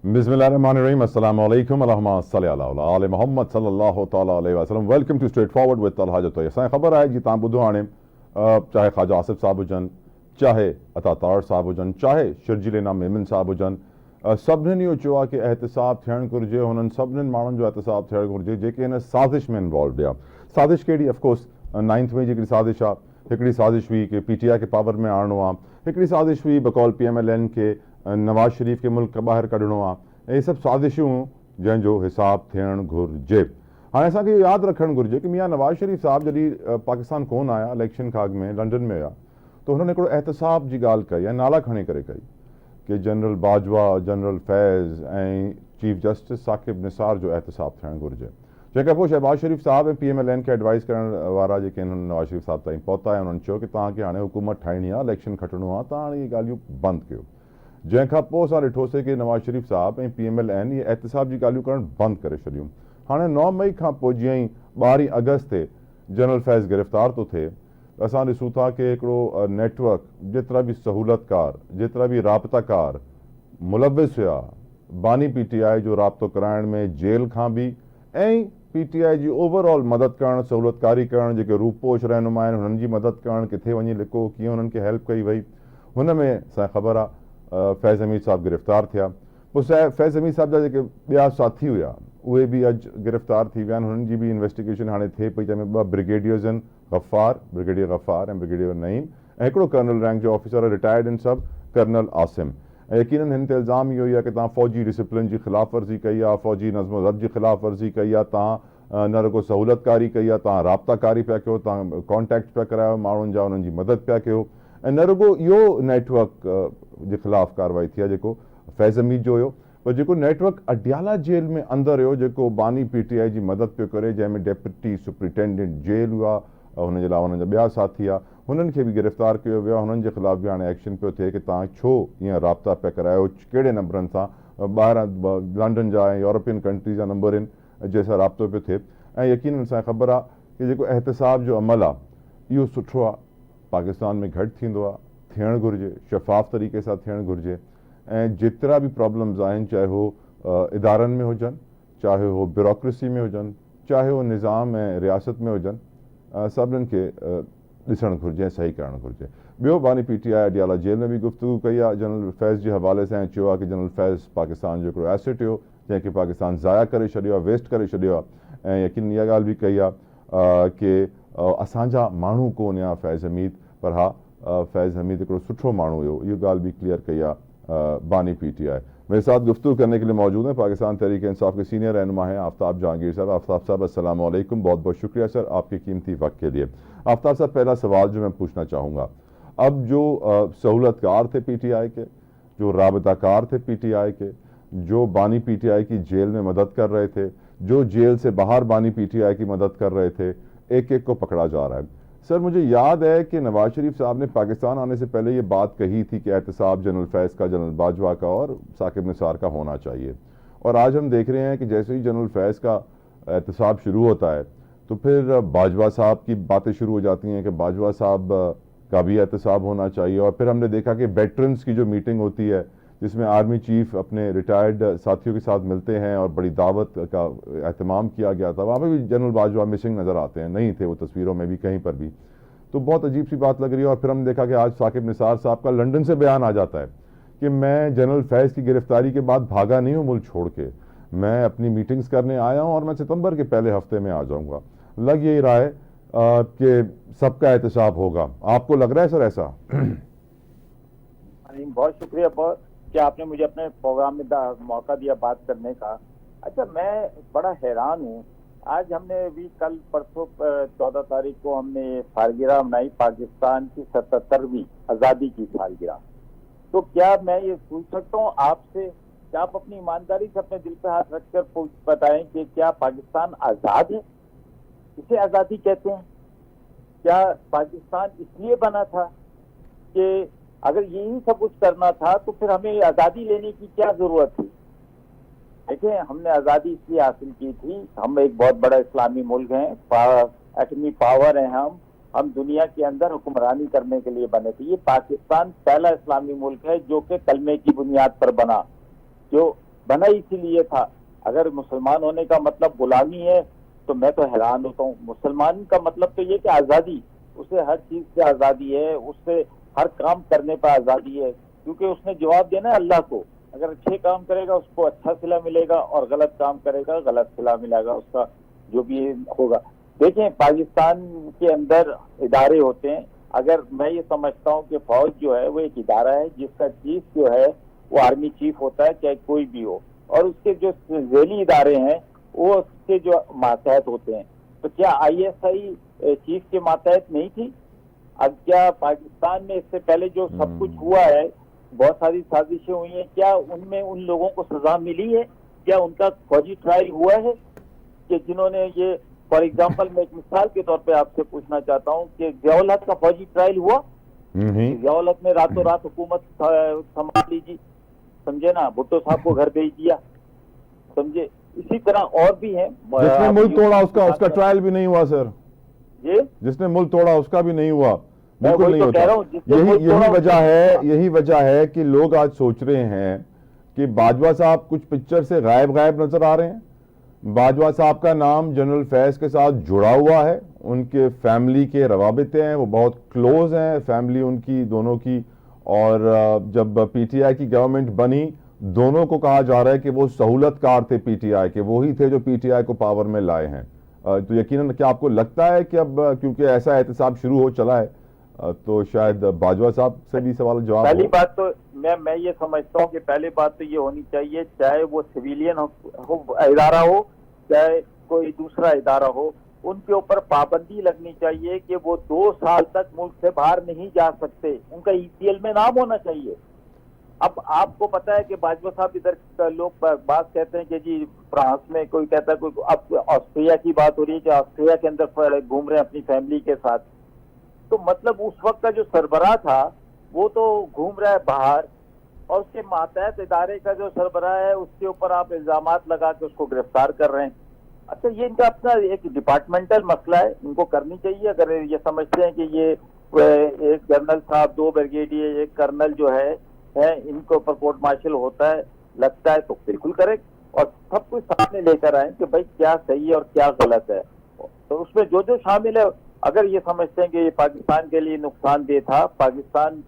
Bismillahirrahmanirrahim. Assalamu alaikum. Allahumma salli ala ali Muhammad sallallahu ta'ala alaihi wasallam. Welcome to Straightforward with Talha Jatoya. Sai ख़बर आहे जी तव्हां ॿुधो हाणे चाहे ख़्वाजा आसिफ़ साहब हुजनि, चाहे अता तार साहब हुजनि, चाहे शिरजील इनाम मेमन साहब हुजनि, सभिनीनि इहो चयो आहे कि एहतिसाब थियणु घुरिजे, हुननि सभिनीनि माण्हुनि जो एहतिसाब थियणु घुरिजे जेके हिन साज़िश में इन्वॉल्व हुआ। साज़िश कहिड़ी? ऑफकोर्स 9 मई जी हिकिड़ी साज़िश आहे, हिकिड़ी साज़िश हुई कि PTI खे पावर में आणणो आहे, हिकिड़ी साज़िश हुई बकौल PMLN खे नवाज़ शरीफ़ खे मुल्क ॿाहिरि कढणो आहे। ये सब साज़िशूं जंहिंजो हिसाब थियणु घुरिजे। हाणे असांखे इहो यादि रखणु घुरिजे कि मियां नवाज़ शरीफ़ साहब जॾहिं पाकिस्तान कोन आया, इलेक्शन खां अॻु में लंडन में हुआ, तो हुननि हिकिड़ो एहतिसाब जी ॻाल्हि कई ऐं नाला खणी करे कई कि जनरल बाजवा, जनरल फैज़ ऐं चीफ जस्टिस साकिब निसार जो एहतिसाब थियणु घुरिजे। जंहिंखां पोइ शहबाज शरीफ़ साहब ऐं PMLN खे एडवाइस करण वारा जेके आहिनि नवाज़ शरीफ़ साहब ताईं पहुता ऐं हुननि चयो कि तव्हांखे हाणे हुकूमत ठाहिणी आहे, इलेक्शन खटिणो आहे, तव्हां हाणे इहे ॻाल्हियूं बंदि कयो। जंहिंखां पोइ असां ॾिठोसीं कि नवाज़ शरीफ़ साहब ऐं PMLN इहे एहतिसाब जी ॻाल्हियूं करणु बंदि करे छॾियूं। हाणे 9 मई खां पोइ जीअं ई 12 अगस्त ते जनरल फैज़ गिरफ़्तार थो थिए, असां ॾिसूं था कि हिकिड़ो नेटवर्क, जेतिरा बि सहूलतकार, जेतिरा बि राब्ताकार मुलविस हुआ बानी PTI जो राब्तो कराइण में जेल खां बि ऐं PTI जी ओवरऑल मदद करणु, सहूलतकारी करणु, जेके रूपोश रहनुमा आहिनि हुननि जी मदद करणु, किथे वञी लिको, कीअं हुननि खे हेल्प कई वई, हुन में असांखे ख़बर आहे फैज़ हमीद साहब गिरफ़्तार थिया। पोइ फैज़ हमीद साहब जा जेके ॿिया साथी हुआ उहे बि अॼु गिरफ़्तार थी विया आहिनि, हुननि जी बि इन्वेस्टिगेशन हाणे थिए पई, जंहिंमें 2 ब्रिगेडियर्स आहिनि, ब्रिगेडियर गफ़ार ऐं ब्रिगेडियर नईम, ऐं हिकिड़ो कर्नल रैंक जो ऑफिसर रिटायर्ड आहिनि सभु, कर्नल आसिम। ऐं यकीनन हिन ते इल्ज़ाम इहो ई आहे कि तव्हां फ़ौजी डिसिप्लिन जी ख़िलाफ़ वर्ज़ी कई आहे, फ़ौजी नज़्म ज़ब्त जी ख़िलाफ़ वर्ज़ी कई आहे, तव्हां न रुगो सहूलतकारी कई आहे, तव्हां राब्ताकारी पिया कयो, तव्हां कॉन्टेक्ट पिया करायो माण्हुनि जा, उन्हनि जी मदद पिया कयो, ऐं न रुगो इहो नेटवर्क जे ख़िलाफ़ कार्रवाई थी आहे जेको फैज़ हमीद जो हुयो, पर जेको नेटवर्क अडियाला जेल में अंदरि हुयो, जेको बानी PTI जी मदद पियो करे, जंहिंमें डेप्यूटी सुप्रिटेंडेंट जेल हुआ, हुनजे अलावा हुननि जा ॿिया साथी आहे, हुननि खे बि गिरफ़्तार कयो वियो आहे। हुननि जे ख़िलाफ़ बि हाणे एक्शन पियो थिए कि तव्हां छो ईअं राब्ता पिया करायो, कहिड़े नंबरनि सां, ॿाहिरां लंडन जा ऐं यूरोपियन कंट्रीज़ जा नंबर आहिनि जंहिंसां राब्तो पियो थिए। ऐं यकीनन असांखे ख़बर आहे कि जेको एहतिसाब जो अमल आहे इहो सुठो आहे, पाकिस्तान में घटि थींदो आहे, थियणु घुरिजे, शफ़ाफ़ तरीक़े सां थियणु घुरिजे, ऐं जेतिरा बि प्रॉब्लम्स आहिनि, चाहे हो इदारनि में हुजनि, चाहे हो ब्यूरोक्रेसी में हुजनि, चाहे हो निज़ाम ऐं रियासत में हुजनि, सभिनीनि खे ॾिसणु घुरिजे ऐं सही करणु घुरिजे। ॿियो बानी PTI अडियाला जेल में बि गुफ़्तगू कई आहे जनरल फैज़ जे हवाले सां, ऐं चयो आहे कि जनरल फैज़ पाकिस्तान जो हिकिड़ो एसेट हुयो जंहिंखे पाकिस्तान ज़ाया करे छॾियो आहे, वेस्ट करे छॾियो आहे। ऐं यकीन इहा ॻाल्हि बि कई आहे कि असांजा माण्हू कोन हुआ फैज़ हमीद, पर हा फैज़ हमीद हिकिड़ो सुठो माण्हू हुयो, इहो ॻाल्हि भी क्लियर कई आहे बानी PTI। मेरे साथ गुफ्तगू करने के लिए मौजूद हैं पाकिस्तान तहरीक इंसाफ के सीनियर रहनुमा हैं आफ्ताब जहांगीर साहब। आफ्ताब साहब अस्सलाम वालेकुम, बहुत बहुत शुक्रिया सर आपके कीमती वक्त के लिए। आफ्ताब साहब, पहला सवाल जो मैं पूछना चाहूँगा, अब जो सहूलतकार थे PTI के, जो राबताकार थे PTI के, जो बानी PTI की जेल में मदद कर रहे थे, जो जेल से बाहर बानी PTI की मदद कर रहे थे, एक एक को पकड़ा जा रहा है। सर, मुझे याद है कि नवाज शरीफ साहब ने पाकिस्तान आने से पहले ये बात कही थी कि एहतिसाब जनरल फैज़ का, जनरल बाजवा का और साकिब निसार का होना चाहिए, और आज हम देख रहे हैं कि जैसे ही जनरल फैज़ का एहतिसाब शुरू होता है तो फिर बाजवा साहब की बातें शुरू हो जाती हैं कि बाजवा साहब का भी एहतिसाब होना चाहिए। और फिर हमने देखा कि वेटरन्स की जो मीटिंग होती है जिसमें आर्मी चीफ अपने रिटायर्ड साथियों के साथ मिलते हैं और बड़ी दावत का एहतमाम किया गया था, वहाँ पर भी जनरल बाजवा मिसिंग नज़र आते हैं, नहीं थे वो तस्वीरों में भी कहीं पर भी, तो बहुत अजीब सी बात लग रही है। और फिर हमने देखा कि आज साकिब निसार साहब का लंदन से बयान आ जाता है कि मैं जनरल फैज़ की गिरफ्तारी के बाद भागा नहीं हूँ मुल्क छोड़ के, मैं अपनी मीटिंग्स करने आया हूँ और मैं सितंबर के पहले हफ्ते में आ जाऊँगा। लग यही रहा है कि सबका एहतिसाब होगा, आपको लग रहा है सर ऐसा? बहुत शुक्रिया कि आपने मुझे अपने प्रोग्राम में मौका दिया बात करने का। अच्छा, मैं बड़ा हैरान हूँ, आज हमने भी कल परसों 14 तारीख को हमने सालगिरह मनाई पाकिस्तान की 77वीं आज़ादी की सालगिरह। तो क्या मैं ये पूछ सकता हूँ आपसे, क्या आप अपनी ईमानदारी से अपने दिल पे हाथ रखकर बताएं कि क्या पाकिस्तान आज़ाद है? इसे आज़ादी कहते हैं? क्या पाकिस्तान इसलिए बना था कि अगर यही सब कुछ करना था तो फिर हमें आज़ादी लेने की क्या जरूरत थी? देखिए, हमने आज़ादी इसलिए हासिल की थी, हम एक बहुत बड़ा इस्लामी मुल्क हैं, एटमी पावर है, हम दुनिया के अंदर हुक्मरानी करने के लिए बने थे। ये पाकिस्तान पहला इस्लामी मुल्क है जो कि कलमे की बुनियाद पर बना, जो बना इसीलिए था। अगर मुसलमान होने का मतलब गुलामी है तो मैं तो हैरान होता हूँ। मुसलमान का मतलब तो ये कि आज़ादी, उसे हर चीज से आज़ादी है, उससे हर काम करने पर आज़ादी है, क्योंकि उसने जवाब देना है अल्लाह को। अगर अच्छे काम करेगा उसको अच्छा सिला मिलेगा, और गलत काम करेगा गलत सिला मिलेगा, उसका जो भी होगा। देखें, पाकिस्तान के अंदर इदारे होते हैं। अगर मैं ये समझता हूँ कि फौज जो है वो एक इदारा है जिसका चीफ जो है वो आर्मी चीफ होता है, चाहे कोई भी हो, और उसके जो झेली इदारे हैं वो उसके जो मातहत होते हैं। तो क्या आईएसआई चीफ के मातहत नहीं थी? अब क्या पाकिस्तान में इससे पहले जो सब कुछ हुआ है, बहुत सारी साजिशें हुई हैं, क्या उनमें उन लोगों को सजा मिली है? क्या उनका फौजी ट्रायल हुआ है कि जिन्होंने ये, फॉर एग्जाम्पल मैं एक मिसाल के तौर पे आपसे पूछना चाहता हूँ कि ज़ियाउल हक का फौजी ट्रायल हुआ? ज़ियाउल हक ने रातों रात हुकूमत संभाल ली जी, समझे ना, भुट्टो साहब को घर भेज दिया, समझे। इसी तरह और भी है। जिसने मुल्क तोड़ा उसका ट्रायल भी नहीं हुआ सर। ये जिसने मुल्क तोड़ा उसका भी नहीं हुआ, बिल्कुल नहीं होता। यही यही वजह है कि लोग आज सोच रहे हैं कि बाजवा साहब कुछ पिक्चर से गायब नजर आ रहे हैं। बाजवा साहब का नाम जनरल फैज के साथ जुड़ा हुआ है, उनके फैमिली के रवाबिते हैं, वो बहुत क्लोज हैं फैमिली उनकी दोनों की। और जब पीटीआई की गवर्नमेंट बनी, दोनों को कहा जा रहा है कि वो सहूलतकार थे पीटीआई के, वही थे जो पीटीआई को पावर में लाए हैं। तो यकीनन क्या आपको लगता है कि अब क्योंकि ऐसा एहतसाब शुरू हो चला है तो शायद बाजवा साहब से भी सवाल जवाब पहली बात तो मैं ये समझता हूँ कि पहली बात तो ये होनी चाहिए, चाहे वो सिविलियन हो इदारा हो, चाहे कोई दूसरा इदारा हो, उनके ऊपर पाबंदी लगनी चाहिए कि वो 2 साल तक मुल्क से बाहर नहीं जा सकते, उनका ईसीएल में नाम होना चाहिए। अब आपको पता है कि बाजवा साहब इधर लोग बात कहते हैं कि जी फ्रांस में, कोई कहता है, कोई अब ऑस्ट्रिया की बात हो रही है कि ऑस्ट्रिया के अंदर घूम रहे हैं अपनी फैमिली के साथ। तो मतलब उस वक्त का जो सरबराह था वो तो घूम रहा है बाहर, और उसके मातहत इदारे का जो सरबराह है उसके ऊपर आप इल्जामात लगा के उसको गिरफ्तार कर रहे हैं। अच्छा, ये इनका अपना एक डिपार्टमेंटल मसला है, इनको करनी चाहिए। अगर ये समझते हैं कि ये एक जनरल साहब, 2 ब्रिगेडियर, एक कर्नल जो है इनके ऊपर कोर्ट मार्शल होता है, लगता है, तो बिल्कुल करें और सब कुछ सामने लेकर आए कि भाई क्या सही है और क्या गलत है। तो उसमें जो जो शामिल है, अगर ये समझते हैं कि ये पाकिस्तान के लिए नुकसानदेह था, पाकिस्तान,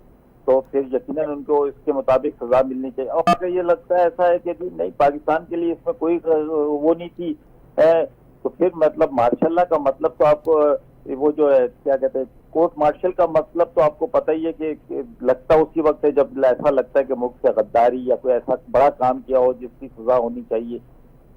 तो फिर यकीनन उनको इसके मुताबिक सजा मिलनी चाहिए। और अगर ये लगता है ऐसा है कि नहीं पाकिस्तान के लिए इसमें कोई वो नहीं थी, तो फिर मतलब मार्शल का मतलब तो आपको वो जो है क्या कहते हैं कोर्ट मार्शल का मतलब तो आपको पता ही है कि लगता उसी वक्त है जब ऐसा लगता है कि मुल्क से गद्दारी या कोई ऐसा बड़ा काम किया हो जिसकी सजा होनी चाहिए।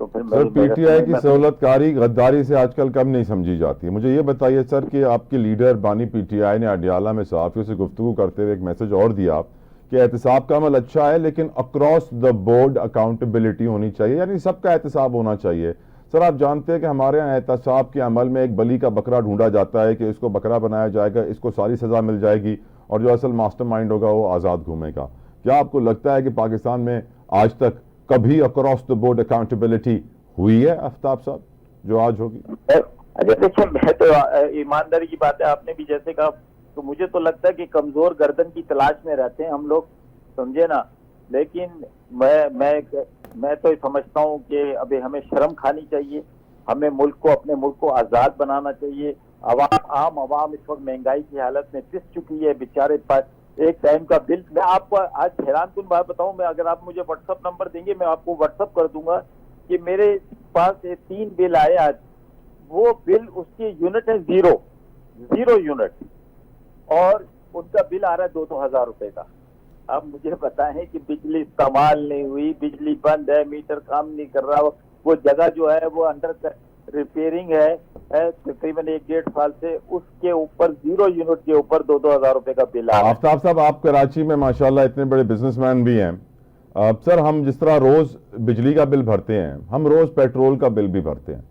तो फिर सर पीटीआई की सहूलतकारी गद्दारी से आजकल कम नहीं समझी जाती है। मुझे ये बताइए सर कि आपके लीडर बानी पीटीआई ने अडियाला में सहाफियों से गुफ्तगू करते हुए एक मैसेज और दिया कि एहतसाब का अमल अच्छा है लेकिन अक्रॉस द बोर्ड अकाउंटेबिलिटी होनी चाहिए, यानी सबका एहतसाब होना चाहिए। सर आप जानते हैं कि हमारे यहाँ एहतसाब के अमल में एक बली का बकरा ढूंढा जाता है कि इसको बकरा बनाया जाएगा, इसको सारी सजा मिल जाएगी और जो असल मास्टरमाइंड होगा वो आज़ाद घूमेगा। क्या आपको लगता है कि पाकिस्तान में आज तक कभी अक्रॉस द बोर्ड अकाउंटेबिलिटी हुई है आफ्ताब साहब जो आज होगी? अरे देखिए, मैं तो ईमानदारी की बात है, आपने भी जैसे कहा, तो मुझे तो लगता है कि कमजोर गर्दन की तलाश में रहते हैं हम लोग, समझे ना। लेकिन मैं तो समझता हूँ कि अभी हमें शर्म खानी चाहिए, हमें अपने मुल्क को आज़ाद बनाना चाहिए। आम आवाम इस वक्त महंगाई की हालत में पिस चुकी है, बेचारे पास एक टाइम का बिल। मैं आपको आज हैरानकुन बात बताऊं, मैं अगर आप मुझे व्हाट्सअप नंबर देंगे मैं आपको व्हाट्सअप कर दूंगा कि मेरे पास 3 बिल आए आज, वो बिल उसकी यूनिट है 0 यूनिट, और उनका बिल आ रहा है 2-2 हजार रुपए का। अब मुझे बताएं कि बिजली इस्तेमाल नहीं हुई, बिजली बंद है, मीटर काम नहीं कर रहा, वो जगह जो है वो अंडर रिपेयरिंग है तकरीबन 1-1.5 साल से, उसके ऊपर 0 यूनिट के ऊपर 2-2 हजार रुपए का बिल आ रहा है। आफ्ताब साहब आप कराची में माशाल्लाह इतने बड़े बिजनेसमैन भी हैं। सर हम जिस तरह रोज बिजली का बिल भरते हैं, हम रोज पेट्रोल का बिल भी भरते हैं।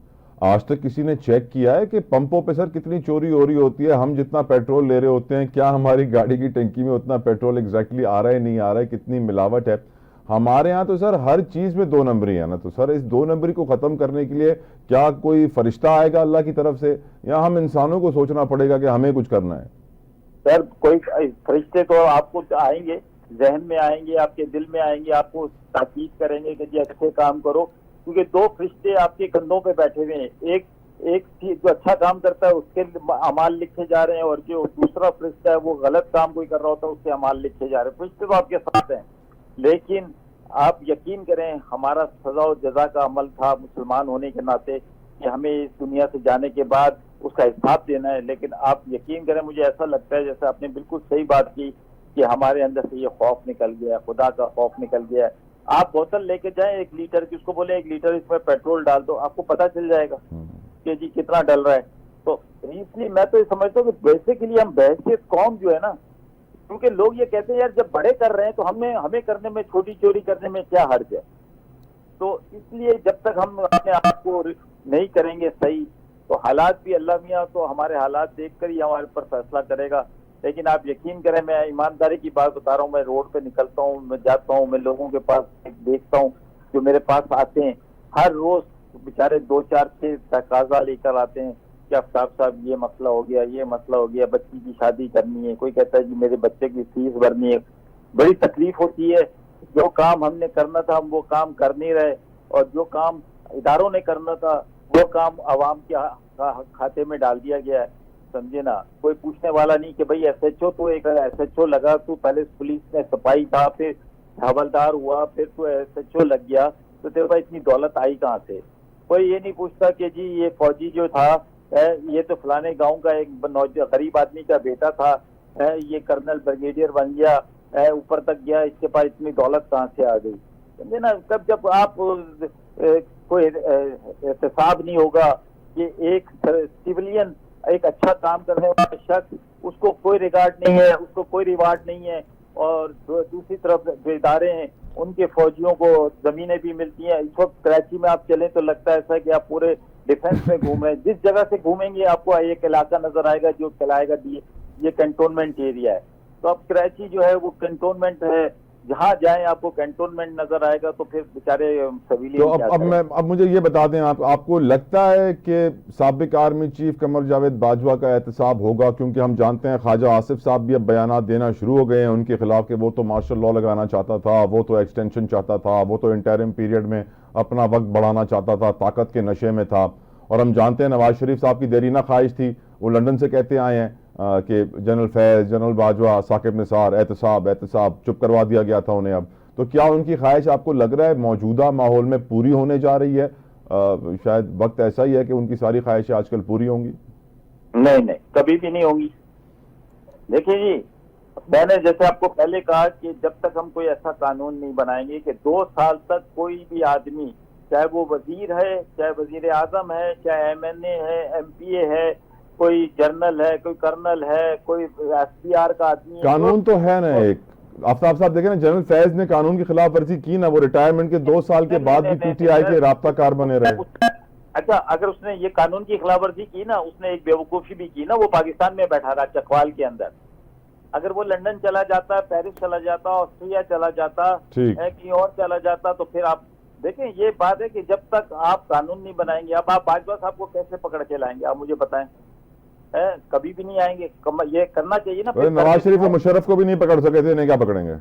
आज तक किसी ने चेक किया है कि पंपों पे सर कितनी चोरी हो रही होती है? हम जितना पेट्रोल ले रहे होते हैं, क्या हमारी गाड़ी की टंकी में उतना पेट्रोल एग्जैक्टली आ रहा है, नहीं आ रहा है, कितनी मिलावट है? हमारे यहाँ तो सर हर चीज में 2 नंबरी है ना। तो सर इस 2 नंबरी को खत्म करने के लिए क्या कोई फरिश्ता आएगा अल्लाह की तरफ से, या हम इंसानों को सोचना पड़ेगा कि हमें कुछ करना है? सर कोई फरिश्ते तो आपको आएंगे, जहन में आएंगे, आपके दिल में आएंगे, आपको ताकीद करेंगे कि जी अच्छे काम करो, क्योंकि दो फरिश्ते आपके कंधों पे बैठे हुए हैं। एक एक जो अच्छा काम करता है उसके अमाल लिखे जा रहे हैं, और जो दूसरा फरिश्ता है वो गलत काम कोई कर रहा होता है उसके अमाल लिखे जा रहे हैं। फरिश्ते तो आपके साथ हैं, लेकिन आप यकीन करें हमारा सजा और जजा का अमल था मुसलमान होने के नाते कि हमें इस दुनिया से जाने के बाद उसका हिसाब देना है। लेकिन आप यकीन करें, मुझे ऐसा लगता है जैसे आपने बिल्कुल सही बात की कि हमारे अंदर से ये खौफ निकल गया, खुदा का खौफ निकल गया। आप बोतल लेके जाएं 1 लीटर की, उसको बोले 1 लीटर इसमें पेट्रोल डाल दो, आपको पता चल जाएगा कि जी कितना डल रहा है। तो इसलिए मैं तो ये समझता हूँ कि बेसिकली हम बहसियत कौम जो है ना, क्योंकि लोग ये कहते हैं यार जब बड़े कर रहे हैं तो हमें करने में, छोटी चोरी करने में क्या हर्ज है। तो इसलिए जब तक हम अपने आप को नहीं करेंगे सही, तो हालात भी अल्लाह मियाँ तो हमारे हालात देखकर ही हमारे ऊपर फैसला करेगा। लेकिन आप यकीन करें, मैं ईमानदारी की बात बता रहा हूँ, मैं रोड पे निकलता हूँ, मैं जाता हूँ, मैं लोगों के पास देखता हूँ जो मेरे पास आते हैं, हर रोज बेचारे 2 4 6 तकाजा लेकर आते हैं कि आफ्ताब साहब ये मसला हो गया, ये मसला हो गया, बच्ची की शादी करनी है, कोई कहता है जी मेरे बच्चे की फीस भरनी है। बड़ी तकलीफ होती है, जो काम हमने करना था हम वो काम कर नहीं रहे, और जो काम इदारों ने करना था वो काम अवाम के खाते में डाल दिया गया है। समझे ना, कोई पूछने वाला नहीं कि भाई एसएचओ, तो एक एसएचओ लगा, तू पहले पुलिस में सिपाही था, फिर हवलदार हुआ, फिर तो एसएचओ लग गया, तो तेरे पास इतनी दौलत आई कहाँ से। कोई ये नहीं पूछता कि जी ये फौजी जो था ये तो फलाने गांव का एक गरीब आदमी का बेटा था, ये कर्नल ब्रिगेडियर बन गया, ऊपर तक गया, इसके पास इतनी दौलत कहाँ से आ गई। समझे ना, तब जब आप कोई एहतसाब नहीं होगा कि एक सिविलियन, एक अच्छा काम करने वाला शख्स, उसको कोई रिगार्ड नहीं है, उसको कोई रिवार्ड नहीं है, और दूसरी तरफ जो इदारे हैं उनके फौजियों को जमीनें भी मिलती हैं। इस वक्त कराची में आप चलें तो लगता है ऐसा कि आप पूरे डिफेंस में घूम रहे हैं। जिस जगह से घूमेंगे आपको एक इलाका नजर आएगा जो कहलाएगा ये कैंटोनमेंट एरिया है। तो अब कराची जो है वो कैंटोनमेंट है, जहां जाएं आपको कैंटोनमेंट नजर आएगा, तो फिर बेचारे सिविलियन। तो अब मुझे ये बता दें, आपको लगता है कि साबिक आर्मी चीफ कमर जावेद बाजवा का एहतसाब होगा? क्योंकि हम जानते हैं ख्वाजा आसिफ साहब भी अब बयानात देना शुरू हो गए हैं उनके खिलाफ कि वो तो मार्शल लॉ लगाना चाहता था, वो तो एक्सटेंशन चाहता था, वो तो इंटरिम पीरियड में अपना वक्त बढ़ाना चाहता था, ताकत के नशे में था। और हम जानते हैं नवाज शरीफ साहब की देरीना ख्वाहिश थी, वो लंदन से कहते आए हैं कि जनरल फैज, जनरल बाजवा, साकिब निसार, एहतसाब चुप करवा दिया गया था उन्हें। अब तो क्या उनकी ख्वाहिश आपको लग रहा है मौजूदा माहौल में पूरी होने जा रही है? शायद वक्त ऐसा ही है कि उनकी सारी ख्वाहिशें आजकल पूरी होंगी। नहीं नहीं, कभी भी नहीं होंगी। देखिए जी, मैंने जैसे आपको पहले कहा कि जब तक हम कोई ऐसा कानून नहीं बनाएंगे कि 2 साल तक कोई भी आदमी, चाहे वो वजीर है, चाहे वजीर आजम है, चाहे एमएनए है, एमपीए है, कोई जनरल है, कोई कर्नल है, कोई एसपीआर का आदमी है, कानून तो है ना एक। आफ्ताब साहब देखें ना, जनरल फैज ने कानून की खिलाफ वर्जी की ना, वो रिटायरमेंट के 2 साल के बाद भी पीटीआई के राब्ताकार बने रहे। अच्छा, अगर उसने ये कानून की खिलाफ वर्जी की ना, उसने एक बेवकूफी भी की ना, वो पाकिस्तान में बैठा रहा चकवाल के अंदर। अगर वो लंदन चला जाता, पेरिस चला जाता, ऑस्ट्रिया चला जाता, कहीं और चला जाता, तो फिर आप देखें, ये बात है कि जब तक आप कानून नहीं बनाएंगे, अब आप बाजवा साहब को कैसे पकड़ के लाएंगे, आप मुझे बताएं। कभी भी नहीं आएंगे। ये करना चाहिए ना। नवाज शरीफ और मुशर्रफ को भी नहीं पकड़ सके थे, इन्हें क्या पकड़ेंगे?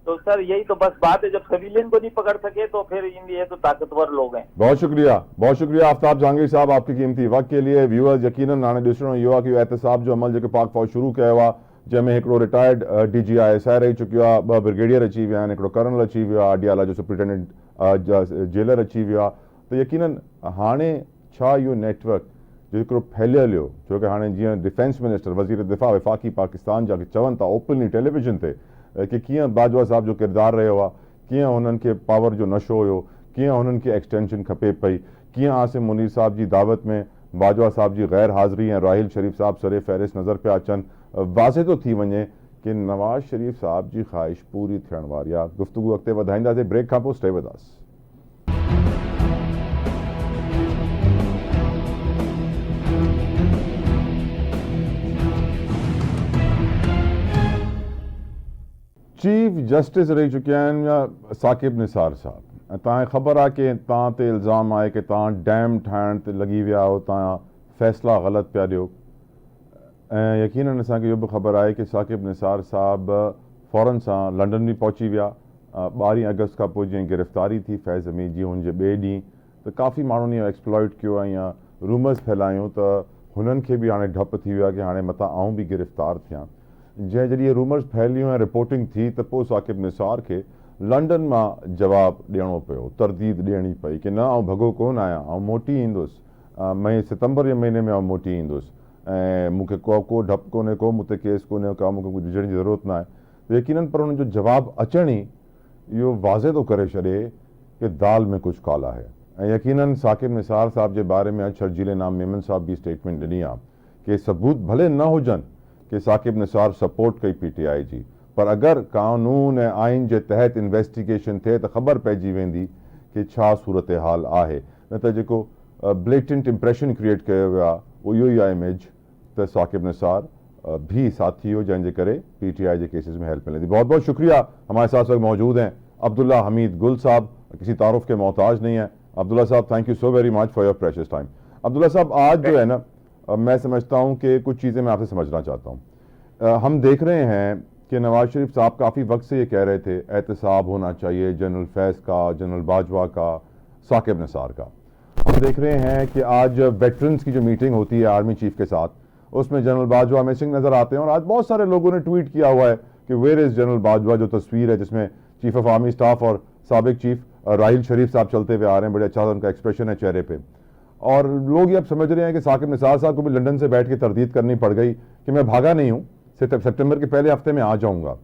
तो सर यही तो बस बात है, जब सिविलियन को नहीं पकड़ सके तो फिर ये तो ताकतवर लोग हैं। बहुत शुक्रिया आफ्ताब जहांगीर साहब आपकी कीमती वक्त के लिए। व्यूअर्स यकीनन नाने ॾिसणो इहो आहे कि एहतसाब जो अमल जेको पाक फौज शुरू कयो आहे, जंहिंमें हिकिड़ो रिटायर्ड DGI रही चुकियो आहे, 2 ब्रिगेडियर अची विया आहिनि, हिकिड़ो कर्नल अची वियो आहे, अडियाला जो सुप्रिंटेंडेंट जेलर अची वियो आहे। त यकीनन हाणे छा इहो नेटवर्क जो हिकिड़ो फैलियल हो, छो कि हाणे जीअं डिफेंस मिनिस्टर, वज़ीर दिफ़ा वफ़ाक़ी पाकिस्तान जा चवनि था ओपनली टेलीविजन ते कि कीअं बाजवा साहब जो किरदारु रहियो आहे, कीअं हुननि खे पावर जो नशो हुयो, कीअं हुननि खे एक्सटेंशन खपे पई, कीअं आसिम मुनीर साहब जी दावत में बाजवा साहब जी गैर हाज़िरी ऐं राहिल शरीफ साहब सरे फ़हरिस्त नज़र पिया अचनि। वाज़े तो थी वञे कि नवाज़ शरीफ साहब जी ख्वाहिश पूरी थियण वारी आहे। गुफ़्तगू अॻिते वधाईंदासीं, ब्रेक खां पोइ stay with us. Chief justice रही चुकिया आहिनि साकिब निसार साहब। ऐं तव्हांखे ख़बर आहे कि तव्हां ते इल्ज़ाम आहे कि तव्हां डैम ठाहिण ते लॻी विया हो, तव्हां फ़ैसिला ग़लति पिया ॾियो। ऐं यकीनन असांखे इहो बि ख़बर आहे कि साकिब निसार साहब फ़ौरन सां लंडन भी पहुची विया। 12 अगस्त खां पोइ जीअं गिरफ़्तारी थी फैज़ हमीद जी, हुन जे ॿिए ॾींहुं त काफ़ी माण्हुनि इहो एक्सप्लॉइट कयो ऐं या रूमर्स फैलायूं त हुननि खे बि हाणे डपु थी वियो आहे कि हाणे मथां आऊं बि गिरफ़्तार थियां। जॾहिं इहे रूमर्स फैलियूं ऐं रिपोर्टिंग थी त पोइ साकिब निसार खे लंडन मां जवाबु ॾियणो पियो, तरदीद ॾियणी पई कि न आउं भॻो कोन आहियां, आउं मोटी ईंदुसि, मई सितंबर जे महीने में आउं मोटी ईंदुसि ऐं मूंखे को डपु कोन्हे, को मूं ते केस कोन्हे, का मूंखे कुझु विझण जी ज़रूरत न आहे। यकीननि पर हुनजो जवाबु अचण ई इहो वाज़े थो करे छॾे कि दाल में कुझु काला आहे। ऐं यकीननि साकिब निसार साहब जे बारे में अॼु शर्जीले नाम मेमन साहब बि स्टेटमेंट ॾिनी आहे कि सबूत भले न हुजनि कि साकिब निसार सपोर्ट कई PTI जी, पर अगरि कानून ऐं आइन जे तहत इन्वेस्टिगेशन थिए त ख़बर पइजी वेंदी कि छा सूरत हाल आहे। न त जेको ब्लेटेंट इम्प्रेशन क्रिएट कयो वियो आहे उहो इहो ई आहे इमेज त साकिब निसार भी साथी हो जंहिंजे करे PTI के केसेस में हेल्प मिलेगी। बहुत बहुत शुक्रिया। हमारे साथ वक्त मौजूद हैं अब्दुल्ला हमीद गुल साहब, किसी तारुफ के मोहताज नहीं है। अब्दुल्ला साहब, thank you so very much for your precious time. Abdullah साहब, आज जो है ना मैं समझता हूँ कि कुछ चीज़ें मैं आपसे समझना चाहता हूँ। हम देख रहे हैं कि नवाज शरीफ साहब काफ़ी वक्त से ये कह रहे थे एहतसाब होना चाहिए जनरल फैज़ का, जनरल बाजवा का, साकिब निसार का। हम देख रहे हैं कि आज वेटरन्स की जो मीटिंग होती है आर्मी चीफ के साथ, उसमें जनरल बाजवा हमें सिंह नज़र आते हैं और आज बहुत सारे लोगों ने ट्वीट किया हुआ है कि वेयर इज़ जनरल बाजवा, जो तस्वीर है जिसमें चीफ ऑफ आर्मी स्टाफ और साबिक चीफ राहिल शरीफ साहब चलते हुए आ रहे हैं। बड़े अच्छा उनका एक्सप्रेशन है चेहरे पे। और लोग ये अब समझ रहे हैं कि साकिब निसार साहब को भी लंदन से बैठ के तरदीद करनी पड़ गई कि मैं भागा नहीं हूँ, सितंबर के पहले हफ्ते में आ जाऊँगा।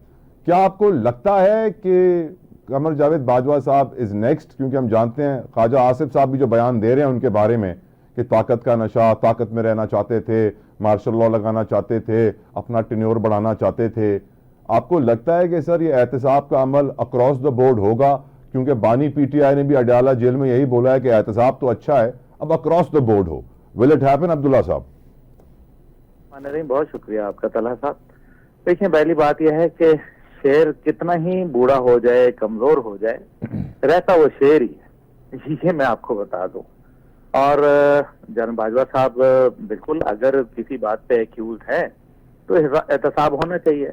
क्या आपको लगता है कि कमर जावेद बाजवा साहब इज़ नेक्स्ट? क्योंकि हम जानते हैं ख्वाजा आसिफ साहब भी जो बयान दे रहे हैं उनके बारे में कि ताकत का नशा, ताकत में रहना चाहते थे, मार्शल लॉ लगाना चाहते थे, अपना टेन्योर बढ़ाना चाहते थे। आपको लगता है कि सर ये एहतसाब का अमल अक्रॉस द बोर्ड होगा? क्योंकि बानी PTI ने भी अडयाला जेल में यही बोला है कि एहतसाब तो अच्छा है, अब अक्रॉस द बोर्ड हो। विल इट हैपन अब्दुल्ला साहब? बहुत शुक्रिया आपका तलहा साहब। देखिए, पहली बात यह है कि शेर कितना ही बूढ़ा हो जाए, कमजोर हो जाए, रहता वो शेर ही है, ये मैं आपको बता दूं। और जनरल बाजवा साहब बिल्कुल अगर किसी बात पे एक्यूज है तो एहतसाब होना चाहिए।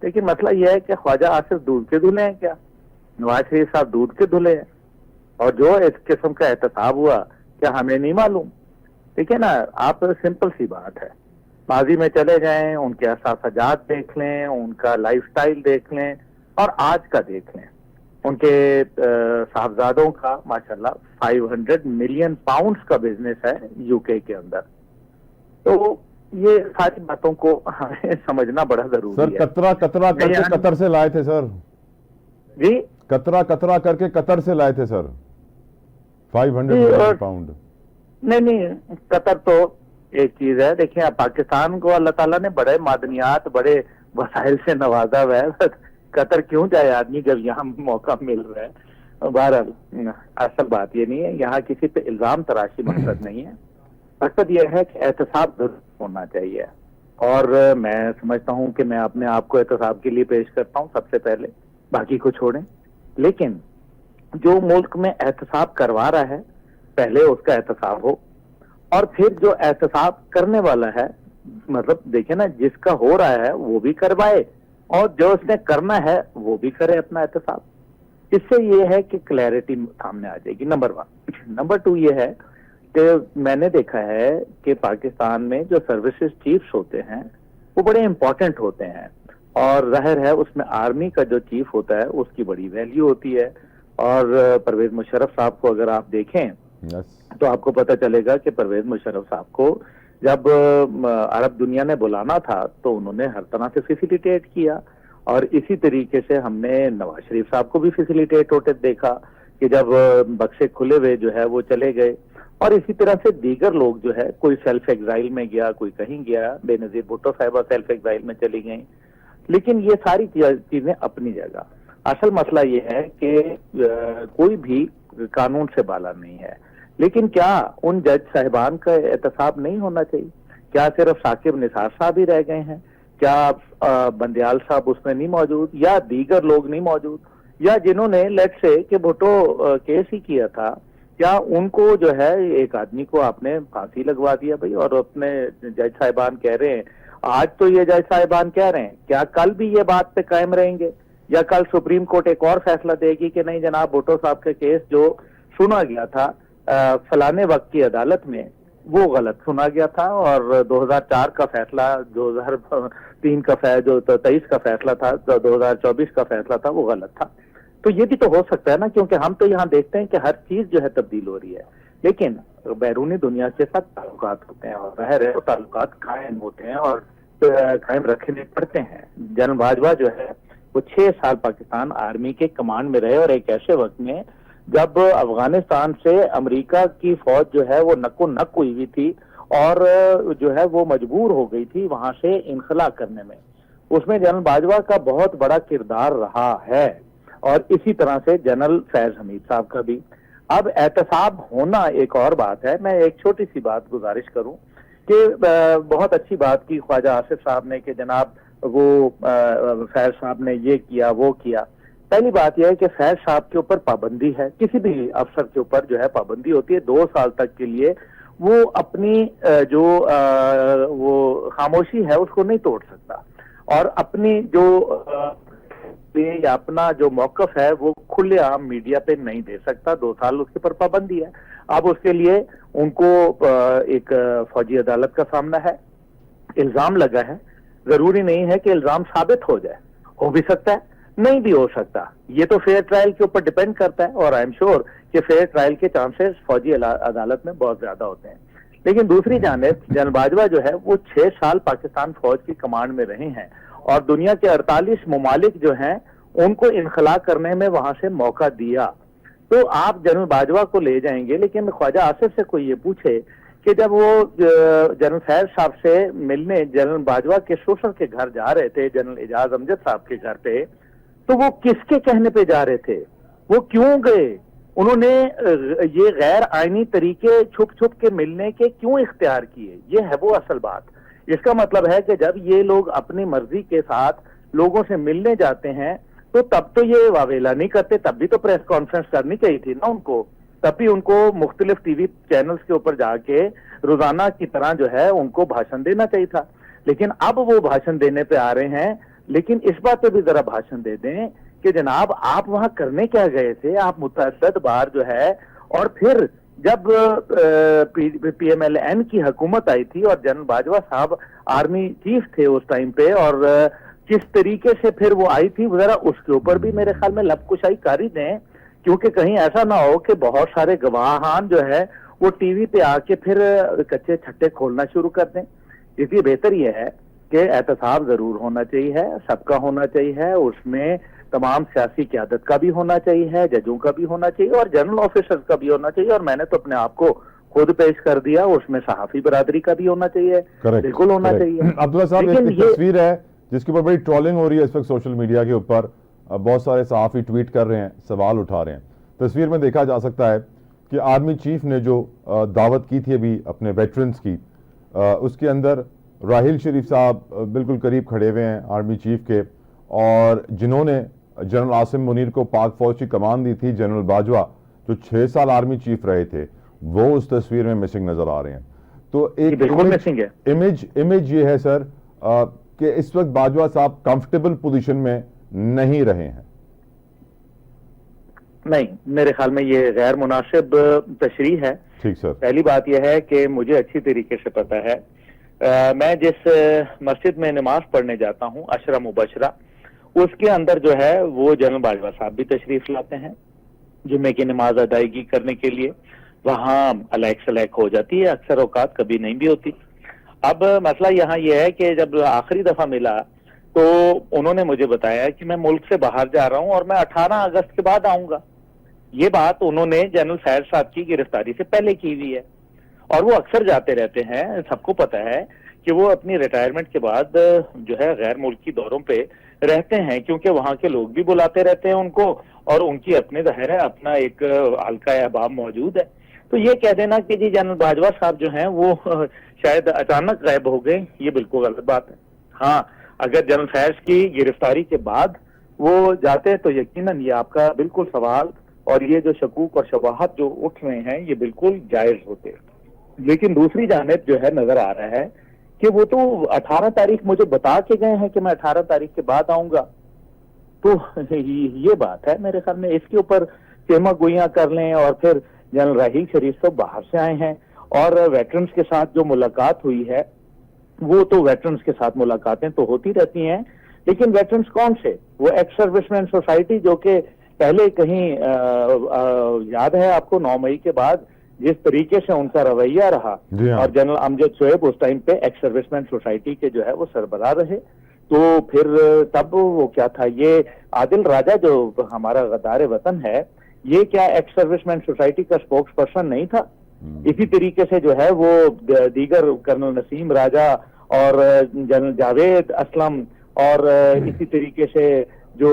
लेकिन मसला यह है कि ख्वाजा आसिफ दूध के धुले हैं क्या? नवाज शरीफ साहब दूध के धुले हैं? और जो इस किस्म का एहतसाब हुआ क्या हमें नहीं मालूम? ठीक है ना, आप सिंपल सी बात है, माजी में चले जाएं, उनके असाजात देख लें, उनका लाइफस्टाइल देख लें और आज का देख लें। उनके साहबजादों का माशाल्लाह 500 मिलियन पाउंड्स का बिजनेस है UK के अंदर। तो ये सारी बातों को हमें समझना बड़ा जरूरी सर, है। कतरा करके कतर से लाए थे सर जी, कतरा करके कतर से लाए थे सर 500 मिलियन पाउंड। नहीं, कतर तो एक चीज है। देखिए, पाकिस्तान को अल्लाह ताला ने बड़े मादनियात, बड़े वसाइल से नवाजा हुआ है। कतर क्यों जाए आदमी जब यहाँ मौका मिल रहा है? बहरहाल असल बात ये नहीं है, यहाँ किसी पे इल्जाम तराशी मकसद नहीं है। मकसद यह है कि एहतसाब जरूर होना चाहिए। और मैं समझता हूँ कि मैं अपने आप को एहतसाब के लिए पेश करता हूँ सबसे पहले, बाकी को छोड़ें। लेकिन जो मुल्क में एहतसाब करवा रहा है पहले उसका एहतसाब हो, और फिर जो एहतसाब करने वाला है, मतलब देखिए ना, जिसका हो रहा है वो भी करवाए और जो उसने करना है वो भी करे अपना एहतसाब। इससे ये है कि क्लैरिटी सामने आ जाएगी, नंबर 1। नंबर 2 ये है कि मैंने देखा है कि पाकिस्तान में जो सर्विसेज चीफ्स होते हैं वो बड़े इंपॉर्टेंट होते हैं, और जाहिर है उसमें आर्मी का जो चीफ होता है उसकी बड़ी वैल्यू होती है। और परवेज मुशर्रफ साहब को अगर आप देखें तो आपको पता चलेगा कि परवेज मुशर्रफ साहब को जब अरब दुनिया ने बुलाना था तो उन्होंने हर तरह से फैसिलिटेट किया, और इसी तरीके से हमने नवाज शरीफ साहब को भी फैसिलिटेट होते देखा कि जब बक्से खुले हुए जो है वो चले गए। और इसी तरह से दीगर लोग जो है, कोई सेल्फ एग्जाइल में गया, कोई कहीं गया, बेनजीर भुट्टो साहिबा सेल्फ एग्जाइल में चली गई। लेकिन ये सारी चीजें अपनी जगह। असल मसला ये है कि कोई भी कानून से बाला नहीं है। लेकिन क्या उन जज साहिबान का एहतसाब नहीं होना चाहिए? क्या सिर्फ साकिब निसार साहब ही रह गए हैं? क्या बंदयाल साहब उसमें नहीं मौजूद, या दीगर लोग नहीं मौजूद, या जिन्होंने लेट से कि भुट्टो केस ही किया था, क्या उनको जो है एक आदमी को आपने फांसी लगवा दिया भाई, और अपने जज साहिबान कह रहे हैं आज तो ये जज साहिबान कह रहे हैं, क्या कल भी ये बात पे कायम रहेंगे, या कल सुप्रीम कोर्ट एक और फैसला देगी कि नहीं जनाब, भुट्टो साहब का केस जो सुना गया था फलाने वक्त की अदालत में, वो गलत सुना गया था, और 2004 का फैसला, 2003 का फैसला, जो 23 का फैसला था, 2024 का फैसला था, वो गलत था। तो ये भी तो हो सकता है ना, क्योंकि हम तो यहाँ देखते हैं कि हर चीज जो है तब्दील हो रही है, लेकिन बैरूनी दुनिया के साथ ताल्लुकात होते हैं, और ज़ाहिर है वो ताल्लुकात कायम होते हैं और कायम रखने पड़ते हैं। जनरल बाजवा जो है वो 6 साल पाकिस्तान आर्मी के कमांड में रहे, और एक ऐसे वक्त में जब अफगानिस्तान से अमेरिका की फौज जो है वो नक्को नक हुई थी, और जो है वो मजबूर हो गई थी वहां से इनखला करने में। उसमें जनरल बाजवा का बहुत बड़ा किरदार रहा है, और इसी तरह से जनरल फैज हमीद साहब का भी। अब एहतसाब होना एक और बात है। मैं एक छोटी सी बात गुजारिश करूं कि बहुत अच्छी बात की ख्वाजा आसिफ साहब ने कि जनाब वो फैज साहब ने ये किया वो किया। पहली बात यह है कि फैज साहब के ऊपर पाबंदी है, किसी भी अफसर के ऊपर जो है पाबंदी होती है 2 साल तक के लिए। वो अपनी जो वो खामोशी है उसको नहीं तोड़ सकता, और अपनी जो या अपना जो मौकफ है वो खुलेआम मीडिया पे नहीं दे सकता। 2 साल उसके ऊपर पाबंदी है। अब उसके लिए उनको एक फौजी अदालत का सामना है, इल्जाम लगा है। जरूरी नहीं है कि इल्जाम साबित हो जाए, हो भी सकता है, नहीं भी हो सकता। ये तो फेयर ट्रायल के ऊपर डिपेंड करता है, और आई एम श्योर कि फेयर ट्रायल के चांसेस फौजी अदालत में बहुत ज्यादा होते हैं। लेकिन दूसरी जानिब जनरल बाजवा जो है वो 6 साल पाकिस्तान फौज की कमांड में रहे हैं, और दुनिया के 48 ममालिक जो हैं उनको इनखला करने में वहां से मौका दिया। तो आप जनरल बाजवा को ले जाएंगे, लेकिन ख्वाजा आसिफ से कोई ये पूछे कि जब वो जनरल फैज साहब से मिलने जनरल बाजवा के ससुर के घर जा रहे थे, जनरल एजाज अमजद साहब के घर पे, तो वो किसके कहने पे जा रहे थे, वो क्यों गए, उन्होंने ये गैर आईनी तरीके छुप छुप के मिलने के क्यों इख्तियार किए, ये है वो असल बात। इसका मतलब है कि जब ये लोग अपनी मर्जी के साथ लोगों से मिलने जाते हैं तो तब तो ये वावेला नहीं करते, तब भी तो प्रेस कॉन्फ्रेंस करनी चाहिए थी ना उनको, तब भी उनको मुख्तलिफ टीवी चैनल्स के ऊपर जाके रोजाना की तरह जो है उनको भाषण देना चाहिए था। लेकिन अब वो भाषण देने पे आ रहे हैं, लेकिन इस बात पे भी जरा भाषण दे दें कि जनाब आप वहां करने क्या गए थे, आप मुतअद्दिद बार जो है, और फिर जब PMLN की हुकूमत आई थी और जनरल बाजवा साहब आर्मी चीफ थे उस टाइम पे, और किस तरीके से फिर वो आई थी, जरा उसके ऊपर भी मेरे ख्याल में लबकुशाई कारी दें, क्योंकि कहीं ऐसा ना हो कि बहुत सारे गवाहान जो है वो टीवी पे आके फिर कच्चे छट्टे खोलना शुरू कर दें। इसलिए बेहतर यह है कि एहतसाब जरूर होना चाहिए, सबका होना चाहिए, उसमें तमाम सियासी क़यादत का भी होना चाहिए, जजों का भी होना चाहिए, और जनरल ऑफिसर्स का भी होना चाहिए। और मैंने तो अपने आप को खुद पेश कर दिया, उसमें सहाफी बरादरी का भी होना चाहिए, बिल्कुल होना चाहिए। अब्दुल्ला साहब, एक तस्वीर है जिसके ऊपर बड़ी ट्रोलिंग हो रही है इस वक्त सोशल मीडिया के ऊपर, बहुत सारे सहाफ़ी ट्वीट कर रहे हैं, सवाल उठा रहे हैं। तस्वीर में देखा जा सकता है कि आर्मी चीफ ने जो दावत की थी अभी अपने वेटरन्स की, उसके अंदर राहिल शरीफ साहब बिल्कुल करीब खड़े हुए हैं आर्मी चीफ के, और जिन्होंने जनरल आसिम मुनीर को पाक फौज की कमान दी थी, जनरल बाजवा जो 6 साल आर्मी चीफ रहे थे, वो उस तस्वीर में मिसिंग नजर आ रहे हैं। तो एक इमेज ये है सर कि इस वक्त बाजवा साहब कंफर्टेबल पोजीशन में नहीं रहे हैं। नहीं, मेरे ख्याल में ये गैर मुनासिब तशरीह है। ठीक सर। पहली बात यह है कि मुझे अच्छी तरीके से पता है, मैं जिस मस्जिद में नमाज पढ़ने जाता हूँ, अशरा मुबशरा, उसके अंदर जो है वो जनरल बाजवा साहब भी तशरीफ लाते हैं जुम्मे की नमाज अदायगी करने के लिए। वहाँ अलैक सलैक हो जाती है, अक्सर औकात कभी नहीं भी होती। अब मसला यहाँ यह है कि जब आखिरी दफा मिला तो उन्होंने मुझे बताया कि मैं मुल्क से बाहर जा रहा हूँ और मैं 18 अगस्त के बाद आऊंगा। ये बात उन्होंने जनरल फैज साहब की गिरफ्तारी से पहले की हुई है, और वो अक्सर जाते रहते हैं। सबको पता है कि वो अपनी रिटायरमेंट के बाद जो है गैर मुल्की दौरों पे रहते हैं, क्योंकि वहां के लोग भी बुलाते रहते हैं उनको, और उनकी अपने ज़ाहिर है अपना एक हल्का अहबाब मौजूद है। तो ये कह देना कि जी जनरल बाजवा साहब जो हैं वो शायद अचानक गायब हो गए, ये बिल्कुल गलत बात है। हाँ, अगर जनरल फैज की गिरफ्तारी के बाद वो जाते तो यकीनन ये आपका बिल्कुल सवाल और ये जो शकूक और शबाहत जो उठ रहे हैं ये बिल्कुल जायज होते। लेकिन दूसरी जानिब जो है नजर आ रहा है कि वो तो 18 तारीख मुझे बता के गए हैं कि मैं 18 तारीख के बाद आऊंगा। तो ये बात है मेरे ख्याल में, इसके ऊपर सेमा गोइयां कर लें। और फिर जनरल राहील शरीफ तो बाहर से आए हैं और वेटरन्स के साथ जो मुलाकात हुई है, वो तो वेटरन्स के साथ मुलाकातें तो होती रहती हैं, लेकिन वेटरन्स कौन से? वो एक्स सर्विसमैन सोसाइटी जो कि पहले कहीं याद है आपको 9 मई के बाद जिस तरीके से उनका रवैया रहा, जी हाँ। और जनरल अमजद शोएब उस टाइम पे एक्स सर्विसमैन सोसाइटी के जो है वो सरबराह रहे। तो फिर तब वो क्या था, ये आदिल राजा जो हमारा गद्दार वतन है, ये क्या एक्स सर्विसमैन सोसाइटी का स्पोक्स पर्सन नहीं था? इसी तरीके से जो है वो दीगर कर्नल नसीम राजा और जनरल जावेद असलम और इसी तरीके से जो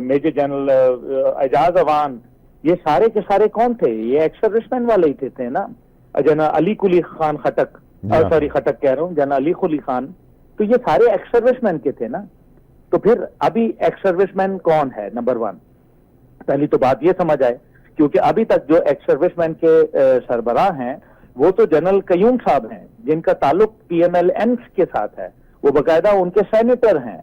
मेजर जनरल एजाज अवान, ये सारे के सारे कौन थे? ये एक्स सर्विसमैन वाले ही थे ना। जनरल अली कुली खान खटक, सॉरी खटक कह रहा हूँ, जनरल अली कुली खान, तो ये सारे एक्स सर्विसमैन के थे ना। तो फिर अभी एक्स सर्विसमैन कौन है? नंबर 1 पहली तो बात ये समझ आए, क्योंकि अभी तक जो एक्स सर्विसमैन के सरबराह हैं वो तो जनरल कयूम साहब हैं, जिनका ताल्लुक PMLN के साथ है, वो बकायदा उनके सेनेटर हैं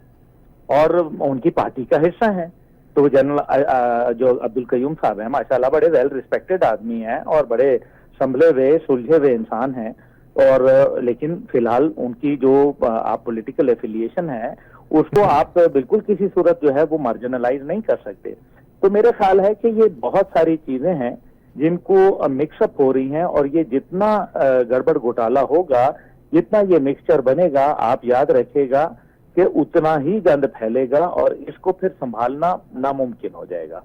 और उनकी पार्टी का हिस्सा हैं। तो जनरल जो अब्दुल कयूम साहब हैं, माशाल्लाह बड़े वेल रिस्पेक्टेड आदमी हैं और बड़े संभले हुए सुलझे हुए इंसान हैं, और लेकिन फिलहाल उनकी जो आप पॉलिटिकल एफिलिएशन है उसको आप बिल्कुल किसी सूरत जो है वो मार्जिनलाइज नहीं कर सकते। तो मेरा ख्याल है कि ये बहुत सारी चीजें हैं जिनको मिक्सअप हो रही हैं, और ये जितना गड़बड़ घोटाला होगा, जितना ये मिक्सचर बनेगा, आप याद रखिएगा कि उतना ही गंद फैलेगा और इसको फिर संभालना नामुमकिन हो जाएगा।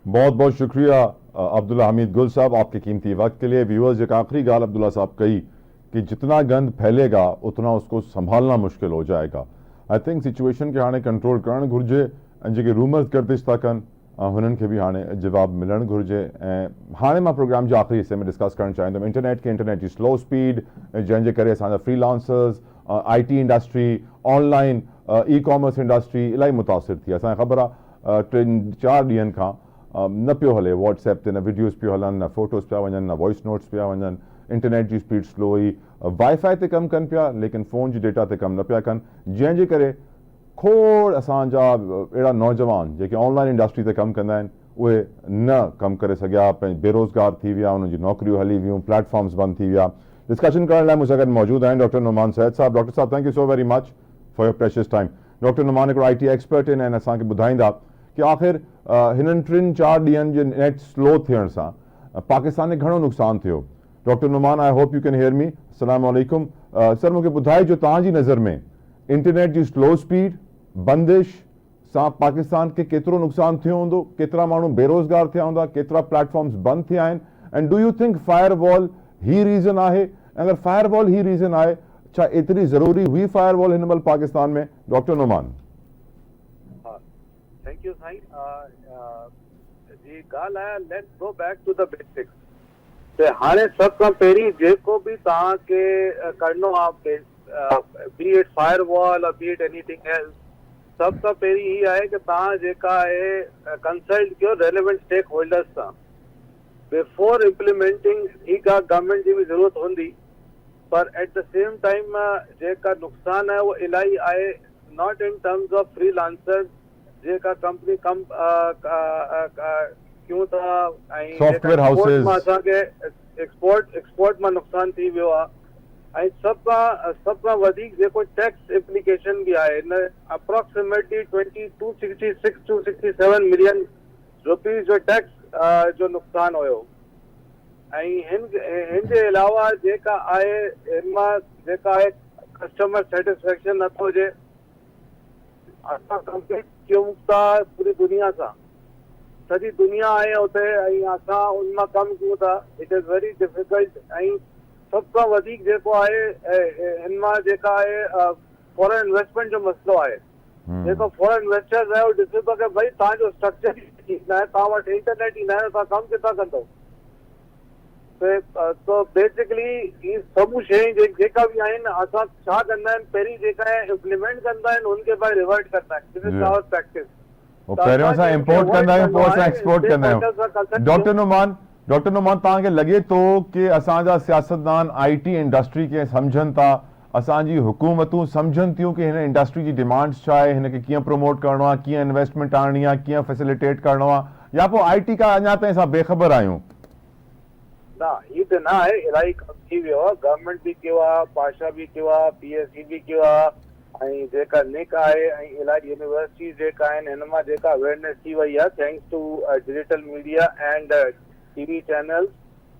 बहुत बहुत शुक्रिया अब्दुल्ला हमीद गुल साहब आपके कीमती वक्त के लिए। व्यूअर्स, एक आखिरी गाल अब्दुल्ला साहब कही कि जितना गंद फैलेगा उतना उसको संभालना मुश्किल हो जाएगा। आई थिंक सिचुएशन के हाणे कंट्रोल करणु घुर्जे, ऐं जेके रूमर्स गर्दिश था कनि हुननि खे बि हाणे जवाब मिलणु घुर्जे। ऐं हाणे मां प्रोग्राम जे आख़िरी हिस्से में डिस्कस करणु चाहींदुमि इंटरनेट जी स्लो स्पीड, जंहिंजे करे असांजा freelancers, IT industry, online e commerce industry इलाही मुतासिर थी। असांखे ख़बर आहे 3-4 ॾींहंनि खां न पियो हले व्हाट्सएप ते, न वीडियोज़ पियो हलनि, न फोटोज़ पिया वञनि, न वॉइस नोट्स पिया वञनि, इंटरनेट जी स्पीड स्लो हुई, वाईफाई ते कमु कनि पिया लेकिन फ़ोन जी डेटा ते कमु न पिया कनि, जंहिंजे करे खोड़ असांजा अहिड़ा नौजवान जेके ऑनलाइन इंडस्ट्री ते कमु कंदा आहिनि उहे न कमु करे सघिया, पंहिंजे बेरोज़गार थी विया, उन्हनि जी नौकरियूं हली वियूं, प्लेटफॉर्म्स बंदि थी विया। डिस्कशन करण लाइ मूंसां गॾु मौजूदु आहिनि डॉक्टर नुमान सैद साहब। डॉक्टर साहब, thank you so very much for your precious time. Doctor Numan हिकिड़ो IT एक्सपर्ट आहिनि ऐं असांखे ॿुधाईंदा कि आख़िर हिननि 3-4 ॾींहंनि जे नेट स्लो थियण सां पाकिस्तान खे घणो नुक़सानु थियो। Doctor Numan, I hope you can hear me. अस्सलाम वालेकुम सर, मूंखे ॿुधाए जो तव्हांजी नज़र में इंटरनेट जी स्लो स्पीड, बंदिश सां पाकिस्तान खे केतिरो नुक़सानु थियो हूंदो, केतिरा माण्हू बेरोज़गार थिया हूंदा, केतिरा प्लेटफॉर्म्स बंदि थिया आहिनि, and do you think firewall he reason आहे? अगर फायरवॉल ही रीज़न आहे, छा एतिरी ज़रूरी हुई फायरवॉल हिन महिल पाकिस्तान में? डॉक्टर नुमान। थैंक यू साईं। जी ॻाल्हि आहे, let's go back to the basics. ते हाणे सभ खां पहिरीं जेको बि तव्हांखे करणो आहे, बी इट फायरवॉल और बी इट एनीथिंग एल्स, सभ खां पहिरीं ही आहे कि तव्हां जेका आहे कंसल्ट कयो रेलेवेंट स्टेक होल्डर्स सां बिफोर इम्प्लीमेंटिंग। ठीकु आहे, गवर्नमेंट जी बि ज़रूरत हूंदी, पर एट द सेम टाइम जेका नुक़सान आहे उहो इलाही आहे, not in terms of freelancers जेका कंपनी कम क्यों था, ऐं सॉफ्टवेयर हाउसेस असांखे एक्सपोर्ट मां नुक़सान थी वियो आहे, ऐं सभ खां वधीक जेको टैक्स इम्प्लीकेशन बि आहे। हिन अप्रोक्सीमेटली 266 to 67 मिलियन रुपीज़ जो टैक्स जो नुक़सान हुयो। ऐं हिन जे अलावा जेका आहे हिन मां जेका आहे कस्टमर सेटिस्फेक्शन नथो हुजे। असां कंप्लीट कयूं था पूरी दुनिया सां, सॼी दुनिया आहे उते, ऐं असां उन मां कमु कयूं था। It is very difficult. ऐं सभ खां वधीक जेको आहे हिन मां जेका आहे फॉरेन इन्वेस्टमेंट जो मसइलो आहे। जेको फॉरेन इन्वेस्टर्स आहे उहो ॾिसे थो कि भई तव्हांजो स्ट्रक्चर ई न आहे, तव्हां वटि इंटरनेट ई न आहे, तव्हां कमु किथां कंदो? तो बेसिकली ही सभु शयूं जेका बि आहिनि, असां छा कंदा आहिनि, पहिरीं जेका आहे इम्प्लीमेंट कंदा आहिनि, उनखे भाई रिवर्ट कंदा आहिनि। This is our practice. पहिरियों असां इंपोर्ट कंदा आहियूं, पोइ असां एक्सपोर्ट कंदा आहियूं। डॉक्टर नुमान, डॉक्टर नुमान तव्हांखे लॻे थो कि असांजा सियासतदान IT इंडस्ट्री खे सम्झनि था, असांजी हुकूमतूं सम्झनि थियूं कि हिन इंडस्ट्री जी डिमांड्स छा आहे, हिनखे कीअं प्रमोट करिणो आहे, कीअं इन्वेस्टमेंट आणणी आहे, कीअं फैसिलिटेट करिणो आहे, या पोइ IT खां अञा ताईं असां बेख़बर आहियूं? ना ही त न आहे, इलाही कम थी वियो आहे, गवर्नमेंट बि कयो आहे, पाशा बि कयो आहे, PSC बि कयो आहे, ऐं जेका निक आहे ऐं इलाही यूनिवर्सिटीज़ जेका आहिनि हिन मां जेका अवेयरनेस थी वई आहे thanks to digital media and TV channels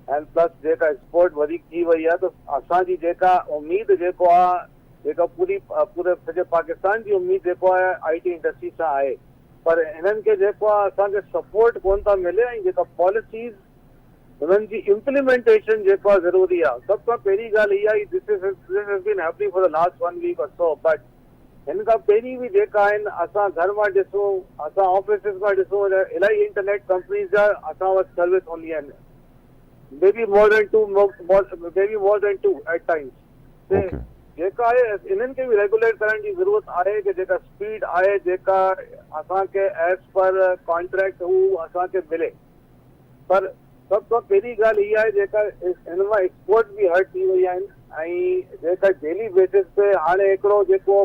and plus जेका एक्सपोर्ट वधीक थी वई आहे, त असांजी जेका उम्मीद जेको आहे, जेका पूरे सॼे पाकिस्तान जी उम्मीद जेको आहे IT इंडस्ट्री सां आहे, पर हिननि खे जेको आहे असांखे सपोर्ट कोन था मिले, ऐं जेका पॉलिसीज़ उन्हनि जी इम्प्लीमेंटेशन जेको आहे ज़रूरी आहे। सभ खां पहिरीं ॻाल्हि इहा आहे, this has been happening for the last 1 week or so, but हिन खां पहिरीं बि जेका आहिनि असां घर मां ॾिसूं, असां ऑफिसिस मां ॾिसूं, इलाही इंटरनेट कंपनीज़ जा असां वटि सर्विस हूंदी आहिनि, maybe more than two at times। Okay. जेका आहे इन्हनि खे बि रेगुलेट करण जी ज़रूरत आहे कि जेका स्पीड आहे, जेका असांखे एज़ पर कॉन्ट्रैक्ट हू असांखे मिले। पर सभ खां पहिरीं ॻाल्हि इहा आहे, जेका हिन मां एक्सपोर्ट बि हर्ट थी वई आहिनि, ऐं जेका डेली बेसिस ते हाणे हिकिड़ो जेको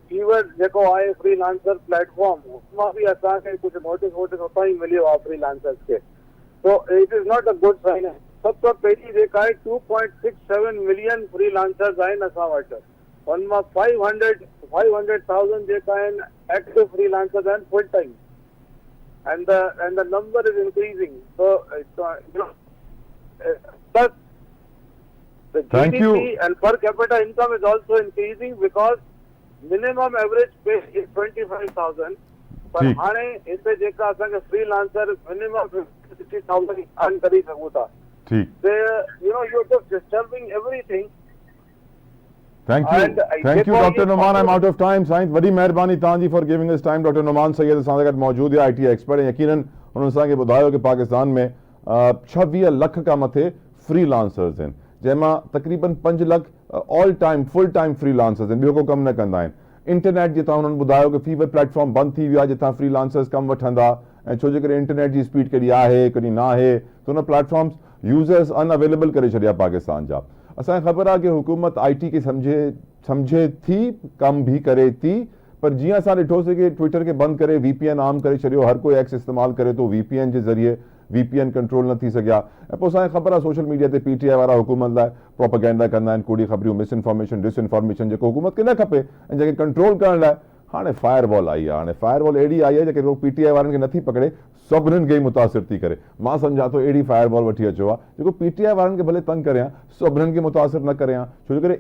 फीवर जेको आहे फ्रीलांसर प्लेटफॉर्म, मां बि असांखे कुझु नोटिस उतां ई मिलियो आहे फ्रीलांसर्स खे, तो it is not a good sign. सभ खां पहिरीं जेका आहे 2.67 मिलियन फ्रीलांसर्स आहिनि असां वटि, हुन मां 500,000 जेका आहिनि एक्टिव फ्रीलांसर्स आहिनि full time, and the number is increasing, so you know, plus the Thank GDP you. and per capita income is also increasing because minimum average pay is 25,000, पर ठीक। हाणे हिते जेका असांखे फ्रीलांसर मिनिमम 50,000 अर्न करे सघूं था, ठीक। you know, you're just disturbing everything। Thank you. And Thank you, Dr. Numan. I'm out of time. Sai वॾी महिरबानी तव्हांजी for giving us time. Doctor Numan Syed असां सां गॾु मौजूदु आहे, IT एक्सपर्ट, ऐं यकीनन हुननि असांखे ॿुधायो कि पाकिस्तान में 26 लख खां मथे फ्रीलांसर्स आहिनि, जंहिंमां तक़रीबन 5 लख all time full time freelancers आहिनि, ॿियो को कमु न कंदा आहिनि। इंटरनेट जितां हुननि ॿुधायो कि फीवर प्लेटफॉर्म बंदि थी वियो आहे जितां फ्रीलांसर्स कमु वठंदा, ऐं छो जे करे इंटरनेट जी स्पीड कॾहिं आहे कॾहिं न आहे, त हुन प्लेटफॉर्म्स यूज़र्स अनअवेलेबल करे छॾिया पाकिस्तान जा। असांखे ख़बर आहे कि हुकूमत IT खे सम्झे थी, कम भी करे थी, पर जीअं असां ॾिठोसीं कि ट्विटर खे बंदि करे VPN आम करे छॾियो, हर कोई एक्स इस्तेमालु करे थो, VPN जे ज़रिए VPN कंट्रोल न थी सघिया, ऐं पोइ असांखे ख़बर आहे सोशल मीडिया ते PTI वारा हुकूमत लाइ प्रोपेगेंडा कंदा आहिनि, कूड़ी ख़बरियूं, मिस इन्फॉर्मेशन, डिसइन्फॉर्मेशन, जेको हुकूमत खे न खपे, ऐं जेके कंट्रोल करण लाइ हाणे फायरवॉल आई आहे। हाणे फायरवॉल अहिड़ी आई आहे जेके PTI वारनि खे नथी पकड़े, सभिनीनि खे ई मुतासिर थी करे। मां सम्झां थो अहिड़ी फायरवॉल वठी अचो आहे जेको PTI वारनि खे भले तंग करे हा, सभिनीनि खे मुतासिर न करे हा, छो जे करे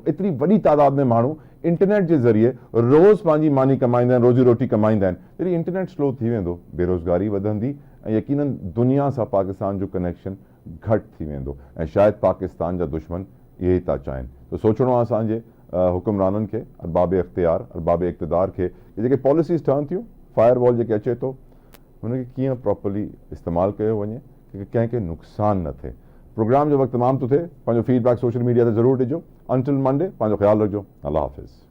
एतिरी वॾी तादाद में माण्हू इंटरनेट जे ज़रिए रोज़ पंहिंजी मानी कमाईंदा आहिनि, रोज़ी रोटी कमाईंदा आहिनि। जॾहिं इंटरनेट स्लो थी वेंदो, बेरोज़गारी वधंदी, ऐं यकीनन दुनिया सां पाकिस्तान जो कनेक्शन घटि थी वेंदो, ऐं शायदि पाकिस्तान जा दुश्मन इहे ई था चाहिनि। त सोचणो आहे असांजे हुक्मराननि खे, अरबाब इख्तियार, अरबाब इक़्तिदार खे, जेके पॉलिसीज़ ठहनि थियूं, फायरवॉल जेके अचे थो, हुनखे कीअं प्रॉपरली इस्तेमालु कयो वञे कि कंहिंखे नुक़सानु न थिए। प्रोग्राम जो वक़्तु तमामु थो थिए, पंहिंजो फीडबैक सोशल मीडिया ते ज़रूरु ॾिजो। अंटिल मंडे, पंहिंजो ख़्यालु रखिजो। अल्लाह हाफ़िज़।